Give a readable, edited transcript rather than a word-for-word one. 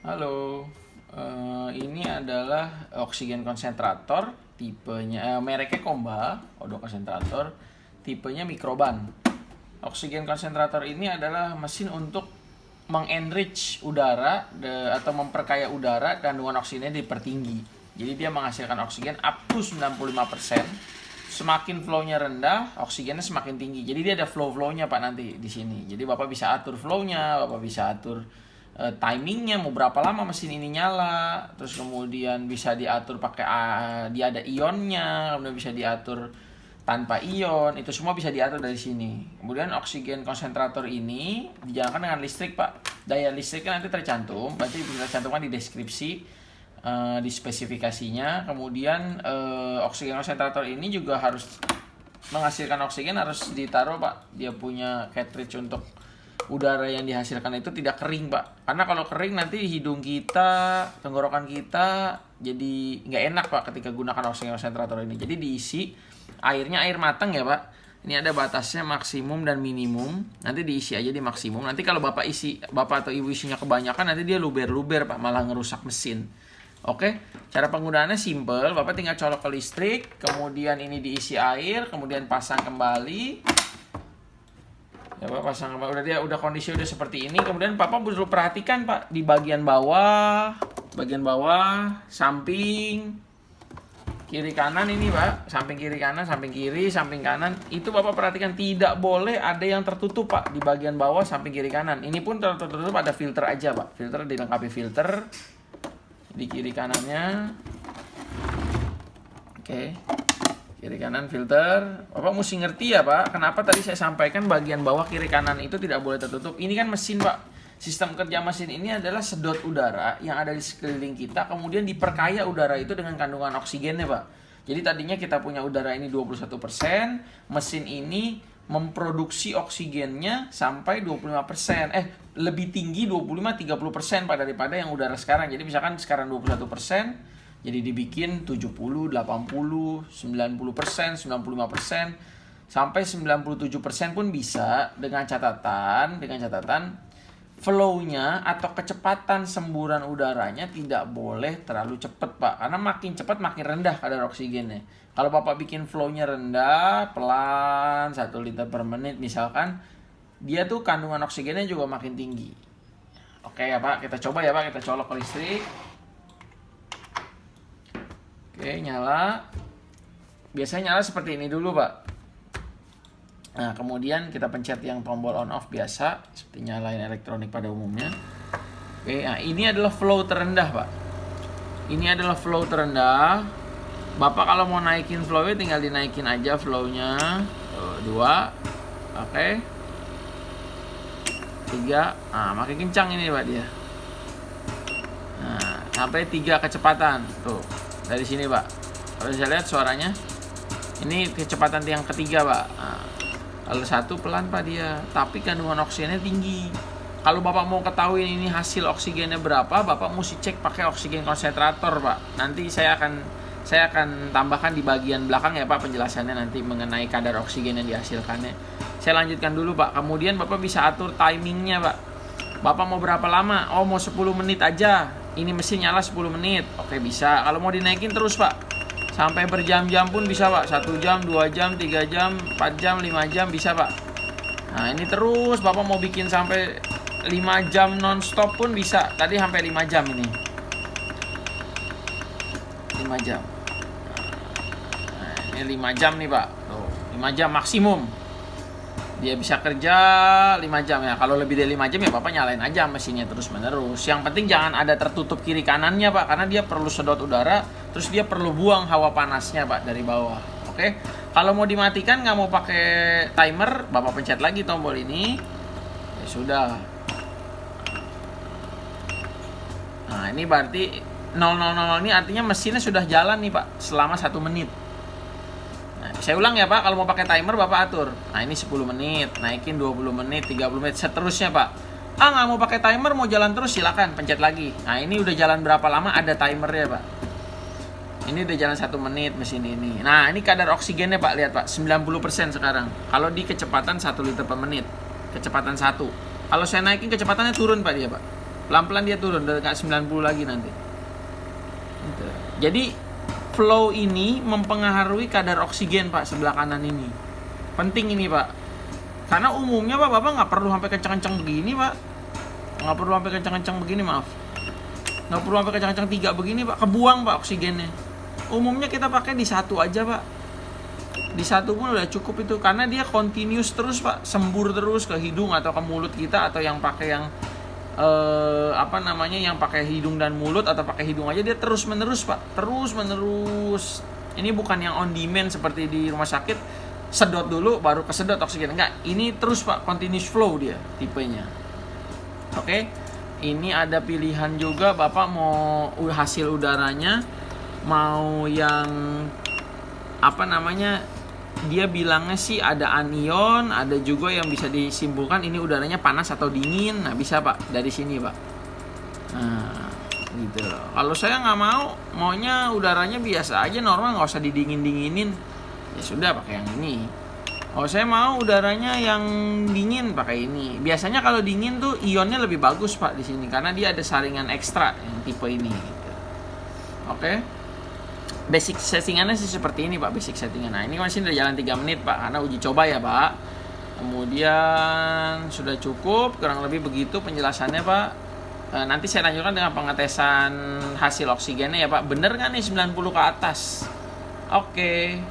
Halo, ini adalah oksigen konsentrator, tipenya mereknya Komba, Odo konsentrator, tipenya mikroban. Oksigen konsentrator ini adalah mesin untuk mengenrich udara atau memperkaya udara kandungan oksigennya dipertinggi. Jadi dia menghasilkan oksigen up to 95%. Semakin flow-nya rendah, oksigennya semakin tinggi. Jadi dia ada flow-nya Pak nanti di sini. Jadi Bapak bisa atur flow-nya, Bapak bisa atur timingnya mau berapa lama mesin ini nyala, terus kemudian bisa diatur pakai dia ada ionnya, kemudian bisa diatur tanpa ion, itu semua bisa diatur dari sini. Kemudian oksigen konsentrator ini dijalankan dengan listrik Pak, daya listriknya nanti tercantum, berarti bisa tercantumkan di deskripsi, di spesifikasinya. Kemudian oksigen konsentrator ini juga harus menghasilkan oksigen, harus ditaruh Pak, dia punya cartridge untuk udara yang dihasilkan itu tidak kering Pak, karena kalau kering nanti hidung kita, tenggorokan kita jadi nggak enak Pak ketika gunakan oksigen konsentrator ini. Jadi diisi airnya air matang ya Pak, ini ada batasnya maksimum dan minimum, nanti diisi aja di maksimum. Nanti kalau bapak atau ibu isinya kebanyakan nanti dia luber Pak, malah ngerusak mesin. Oke, cara penggunaannya simple, bapak tinggal colok ke listrik, kemudian ini diisi air, kemudian pasang kembali. Ya Pak, pasang udah kondisi udah seperti ini. Kemudian Papa perlu perhatikan Pak di bagian bawah, samping kiri kanan ini Pak, samping kiri kanan, samping kiri, samping kanan. Itu Bapak perhatikan, tidak boleh ada yang tertutup Pak di bagian bawah, samping kiri kanan. Ini pun tertutup ada filter aja Pak. Filter dilengkapi filter di kiri kanannya. Oke. Kiri kanan filter. Bapak mesti ngerti ya Pak, kenapa tadi saya sampaikan bagian bawah kiri kanan itu tidak boleh tertutup. Ini kan mesin Pak. Sistem kerja mesin ini adalah sedot udara yang ada di sekeliling kita, kemudian diperkaya udara itu dengan kandungan oksigennya Pak. Jadi tadinya kita punya udara ini 21%, mesin ini memproduksi oksigennya sampai 25%. Lebih tinggi 25-30% Pak daripada yang udara sekarang. Jadi misalkan sekarang 21%, jadi dibikin 70, 80, 90%, 95%, sampai 97% pun bisa, dengan catatan flow-nya atau kecepatan semburan udaranya tidak boleh terlalu cepat Pak, karena makin cepat makin rendah kadar oksigennya. Kalau Bapak bikin flow-nya rendah, pelan, 1 liter per menit misalkan, dia tuh kandungan oksigennya juga makin tinggi. Oke ya Pak, kita coba ya Pak, kita colok ke listrik. Oke, nyala. Biasanya nyala seperti ini dulu Pak. Nah, kemudian kita pencet yang tombol on off biasa, seperti nyalain elektronik pada umumnya. Oke, nah ini adalah flow terendah Pak. Ini adalah flow terendah. Bapak kalau mau naikin flow-nya tinggal dinaikin aja flow-nya. 2. Oke. 3. Nah, makin kencang ini Pak dia. Nah, sampai 3 kecepatan. Tuh. Dari sini Pak, kalau bisa lihat suaranya, ini kecepatan yang ketiga Pak. Nah, kalau 1 pelan Pak dia, tapi kandungan oksigennya tinggi. Kalau Bapak mau ketahui ini hasil oksigennya berapa, Bapak mesti cek pakai oksigen konsentrator Pak. Nanti saya akan tambahkan di bagian belakang ya Pak penjelasannya nanti mengenai kadar oksigen yang dihasilkannya. Saya lanjutkan dulu Pak. Kemudian Bapak bisa atur timingnya Pak. Bapak mau berapa lama? Oh, mau 10 menit aja. Ini mesin nyala 10 menit. Oke, bisa. Kalau mau dinaikin terus Pak, sampai berjam-jam pun bisa Pak. 1 jam, 2 jam, 3 jam, 4 jam, 5 jam bisa Pak. Nah, ini terus Bapak mau bikin sampai 5 jam non-stop pun bisa. Tadi sampai 5 jam ini. 5 jam. Nah, ini 5 jam nih Pak. Tuh, 5 jam maksimum. Dia bisa kerja 5 jam ya. Kalau lebih dari 5 jam ya Bapak nyalain aja mesinnya terus menerus. Yang penting jangan ada tertutup kiri kanannya Pak, karena dia perlu sedot udara, terus dia perlu buang hawa panasnya Pak dari bawah. Oke. Kalau mau dimatikan, nggak mau pakai timer, Bapak pencet lagi tombol ini. Ya sudah. Nah, ini berarti 000 ini artinya mesinnya sudah jalan nih Pak selama 1 menit. Saya ulang ya Pak, kalau mau pakai timer Bapak atur. Nah, ini 10 menit, naikin 20 menit, 30 menit, seterusnya Pak. Nggak mau pakai timer, mau jalan terus, silakan pencet lagi. Nah, ini udah jalan berapa lama, ada timernya Pak. Ini udah jalan 1 menit mesin ini. Nah, ini kadar oksigennya Pak, lihat Pak, 90% sekarang. Kalau di kecepatan 1 liter per menit, kecepatan 1. Kalau saya naikin kecepatannya turun Pak dia Pak. Pelan-pelan dia turun, dekat 90 lagi nanti. Gitu. Jadi flow ini mempengaruhi kadar oksigen Pak sebelah kanan ini. Penting ini Pak. Karena umumnya Pak, Bapak nggak perlu sampai kencang-kencang begini Pak. Nggak perlu sampai kencang-kencang begini, maaf. Nggak perlu sampai kencang-kencang 3 begini Pak. Kebuang Pak oksigennya. Umumnya kita pakai di 1 aja Pak. Di 1 pun udah cukup itu. Karena dia continuous terus Pak. Sembur terus ke hidung atau ke mulut kita. Atau yang pakai yang yang pakai hidung dan mulut atau pakai hidung aja, dia terus menerus Pak, terus menerus. Ini bukan yang on demand seperti di rumah sakit, sedot dulu baru kesedot oksigen, enggak, ini terus Pak, continuous flow dia tipenya. Oke. Ini ada pilihan juga Bapak mau hasil udaranya mau yang dia bilangnya sih ada anion, ada juga yang bisa disimpulkan ini udaranya panas atau dingin. Nah bisa Pak dari sini Pak. Nah gitu. Kalau saya nggak maunya udaranya biasa aja, normal, nggak usah didingin-dinginin. Ya sudah pakai yang ini. Kalau saya mau udaranya yang dingin pakai ini. Biasanya kalau dingin tuh ionnya lebih bagus Pak di sini karena dia ada saringan ekstra yang tipe ini. Gitu. Oke. Basic settingannya sih seperti ini Pak, basic settingan. Nah ini masih udah jalan 3 menit Pak, karena uji coba ya Pak. Kemudian sudah cukup, kurang lebih begitu penjelasannya Pak. Nanti saya lanjutkan dengan pengetesan hasil oksigennya ya Pak. Bener nggak nih 90 ke atas? Oke.